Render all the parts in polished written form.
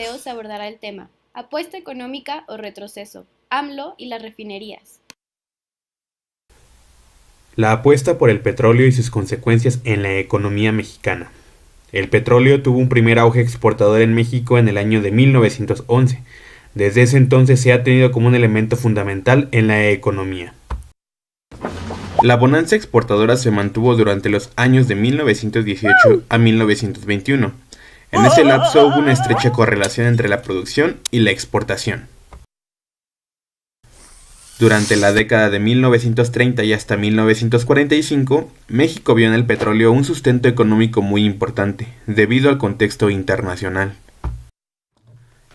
video se abordará el tema apuesta económica o retroceso, AMLO y las refinerías. La apuesta por el petróleo y sus consecuencias en la economía mexicana. El petróleo tuvo un primer auge exportador en México en el año de 1911. Desde ese entonces se ha tenido como un elemento fundamental en la economía. La bonanza exportadora se mantuvo durante los años de 1918 a 1921. En ese lapso hubo una estrecha correlación entre la producción y la exportación. Durante la década de 1930 y hasta 1945, México vio en el petróleo un sustento económico muy importante, debido al contexto internacional.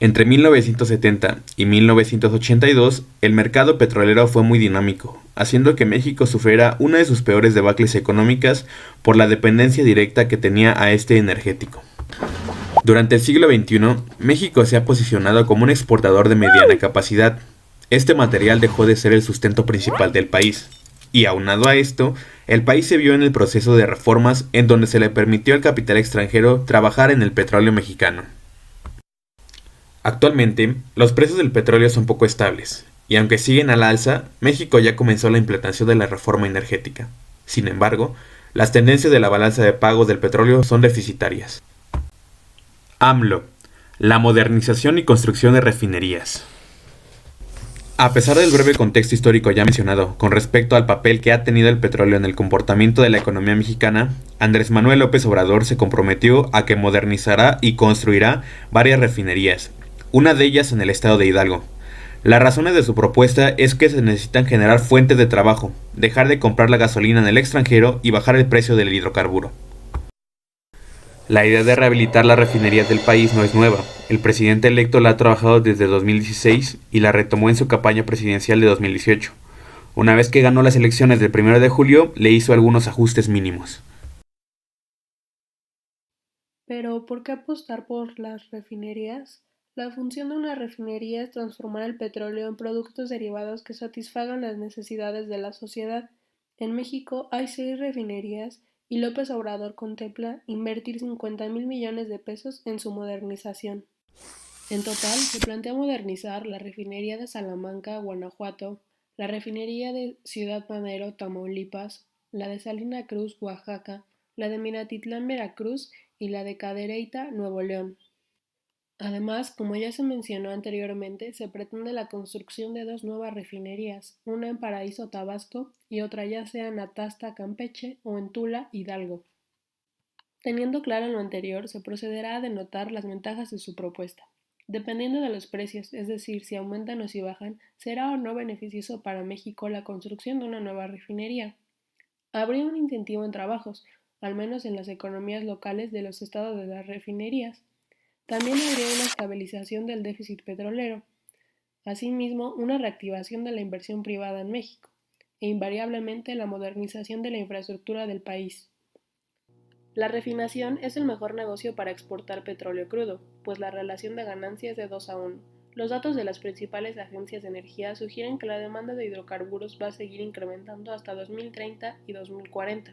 Entre 1970 y 1982, el mercado petrolero fue muy dinámico, haciendo que México sufriera una de sus peores debacles económicas por la dependencia directa que tenía a este energético. Durante el siglo XXI, México se ha posicionado como un exportador de mediana capacidad. Este material dejó de ser el sustento principal del país, y aunado a esto, el país se vio en el proceso de reformas en donde se le permitió al capital extranjero trabajar en el petróleo mexicano. Actualmente, los precios del petróleo son poco estables, y aunque siguen al alza, México ya comenzó la implantación de la reforma energética. Sin embargo, las tendencias de la balanza de pagos del petróleo son deficitarias. AMLO, la modernización y construcción de refinerías. A pesar del breve contexto histórico ya mencionado con respecto al papel que ha tenido el petróleo en el comportamiento de la economía mexicana, Andrés Manuel López Obrador se comprometió a que modernizará y construirá varias refinerías, una de ellas en el estado de Hidalgo. Las razones de su propuesta es que se necesitan generar fuentes de trabajo, dejar de comprar la gasolina en el extranjero y bajar el precio del hidrocarburo. La idea de rehabilitar las refinerías del país no es nueva. El presidente electo la ha trabajado desde 2016 y la retomó en su campaña presidencial de 2018. Una vez que ganó las elecciones del 1 de julio, le hizo algunos ajustes mínimos. Pero, ¿por qué apostar por las refinerías? La función de una refinería es transformar el petróleo en productos derivados que satisfagan las necesidades de la sociedad. En México hay 6 refinerías y López Obrador contempla invertir 50.000 millones de pesos en su modernización. En total, se plantea modernizar la refinería de Salamanca, Guanajuato, la refinería de Ciudad Madero, Tamaulipas, la de Salina Cruz, Oaxaca, la de Minatitlán, Veracruz y la de Cadereyta, Nuevo León. Además, como ya se mencionó anteriormente, se pretende la construcción de 2 nuevas refinerías, una en Paraíso, Tabasco, y otra ya sea en Atasta, Campeche, o en Tula, Hidalgo. Teniendo claro lo anterior, se procederá a denotar las ventajas de su propuesta. Dependiendo de los precios, es decir, si aumentan o si bajan, será o no beneficioso para México la construcción de una nueva refinería. Habría un incentivo en trabajos, al menos en las economías locales de los estados de las refinerías. También habría una estabilización del déficit petrolero, asimismo una reactivación de la inversión privada en México, e invariablemente la modernización de la infraestructura del país. La refinación es el mejor negocio para exportar petróleo crudo, pues la relación de ganancia es de 2 a 1. Los datos de las principales agencias de energía sugieren que la demanda de hidrocarburos va a seguir incrementando hasta 2030 y 2040.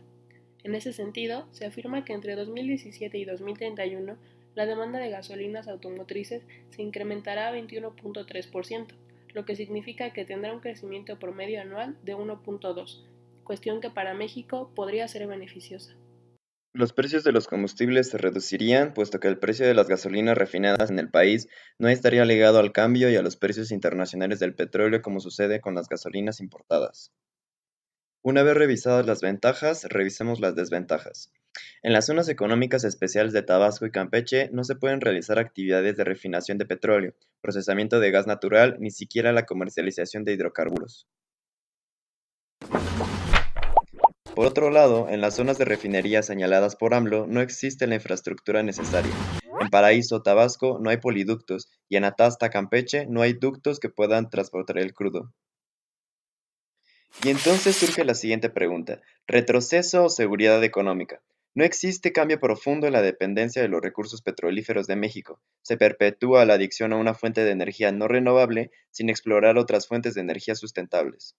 En ese sentido, se afirma que entre 2017 y 2031 la demanda de gasolinas automotrices se incrementará a 21.3%, lo que significa que tendrá un crecimiento promedio anual de 1.2, cuestión que para México podría ser beneficiosa. Los precios de los combustibles se reducirían, puesto que el precio de las gasolinas refinadas en el país no estaría ligado al cambio y a los precios internacionales del petróleo como sucede con las gasolinas importadas. Una vez revisadas las ventajas, revisemos las desventajas. En las zonas económicas especiales de Tabasco y Campeche no se pueden realizar actividades de refinación de petróleo, procesamiento de gas natural, ni siquiera la comercialización de hidrocarburos. Por otro lado, en las zonas de refinería señaladas por AMLO no existe la infraestructura necesaria. En Paraíso, Tabasco, no hay poliductos y en Atasta, Campeche, no hay ductos que puedan transportar el crudo. Y entonces surge la siguiente pregunta: ¿retroceso o seguridad económica? No existe cambio profundo en la dependencia de los recursos petrolíferos de México. Se perpetúa la adicción a una fuente de energía no renovable sin explorar otras fuentes de energía sustentables.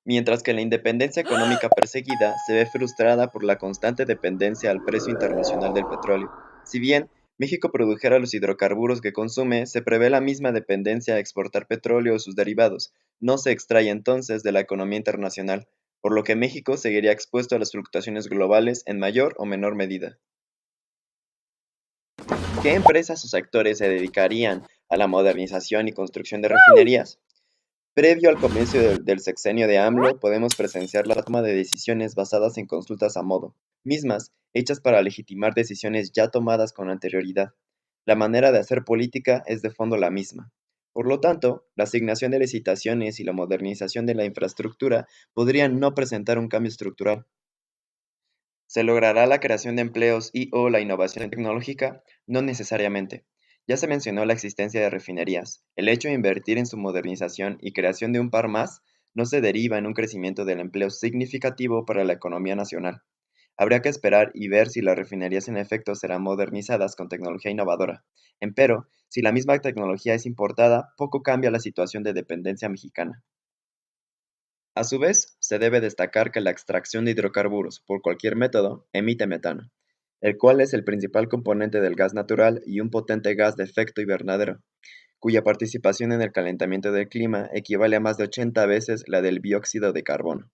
Mientras que la independencia económica perseguida se ve frustrada por la constante dependencia al precio internacional del petróleo. Si bien México produjera los hidrocarburos que consume, se prevé la misma dependencia a exportar petróleo o sus derivados. No se extrae entonces de la economía internacional, por lo que México seguiría expuesto a las fluctuaciones globales en mayor o menor medida. ¿Qué empresas o sectores se dedicarían a la modernización y construcción de refinerías? Previo al comienzo del sexenio de AMLO, podemos presenciar la toma de decisiones basadas en consultas a modo, mismas hechas para legitimar decisiones ya tomadas con anterioridad. La manera de hacer política es de fondo la misma. Por lo tanto, la asignación de licitaciones y la modernización de la infraestructura podrían no presentar un cambio estructural. ¿Se logrará la creación de empleos y/o la innovación tecnológica? No necesariamente. Ya se mencionó la existencia de refinerías. El hecho de invertir en su modernización y creación de un par más no se deriva en un crecimiento del empleo significativo para la economía nacional. Habría que esperar y ver si las refinerías en efecto serán modernizadas con tecnología innovadora. Empero, si la misma tecnología es importada, poco cambia la situación de dependencia mexicana. A su vez, se debe destacar que la extracción de hidrocarburos, por cualquier método, emite metano, el cual es el principal componente del gas natural y un potente gas de efecto invernadero, cuya participación en el calentamiento del clima equivale a más de 80 veces la del dióxido de carbono.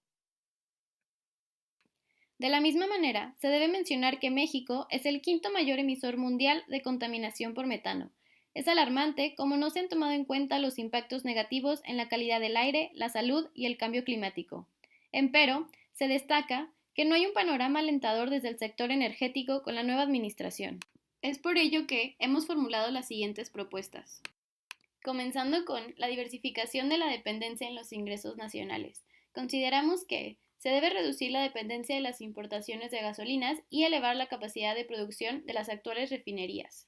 De la misma manera, se debe mencionar que México es el quinto mayor emisor mundial de contaminación por metano. Es alarmante cómo no se han tomado en cuenta los impactos negativos en la calidad del aire, la salud y el cambio climático. Empero, se destaca que no hay un panorama alentador desde el sector energético con la nueva administración. Es por ello que hemos formulado las siguientes propuestas. Comenzando con la diversificación de la dependencia en los ingresos nacionales. Consideramos que se debe reducir la dependencia de las importaciones de gasolinas y elevar la capacidad de producción de las actuales refinerías.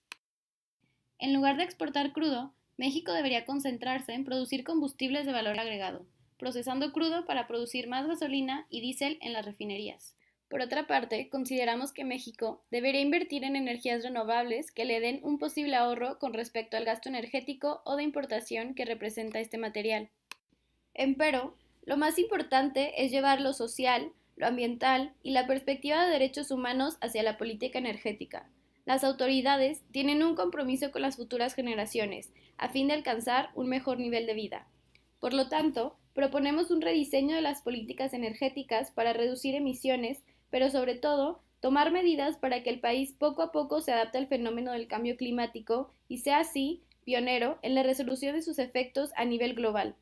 En lugar de exportar crudo, México debería concentrarse en producir combustibles de valor agregado, procesando crudo para producir más gasolina y diésel en las refinerías. Por otra parte, consideramos que México debería invertir en energías renovables que le den un posible ahorro con respecto al gasto energético o de importación que representa este material. Empero, lo más importante es llevar lo social, lo ambiental y la perspectiva de derechos humanos hacia la política energética. Las autoridades tienen un compromiso con las futuras generaciones, a fin de alcanzar un mejor nivel de vida. Por lo tanto, proponemos un rediseño de las políticas energéticas para reducir emisiones, pero sobre todo, tomar medidas para que el país poco a poco se adapte al fenómeno del cambio climático y sea así pionero en la resolución de sus efectos a nivel global.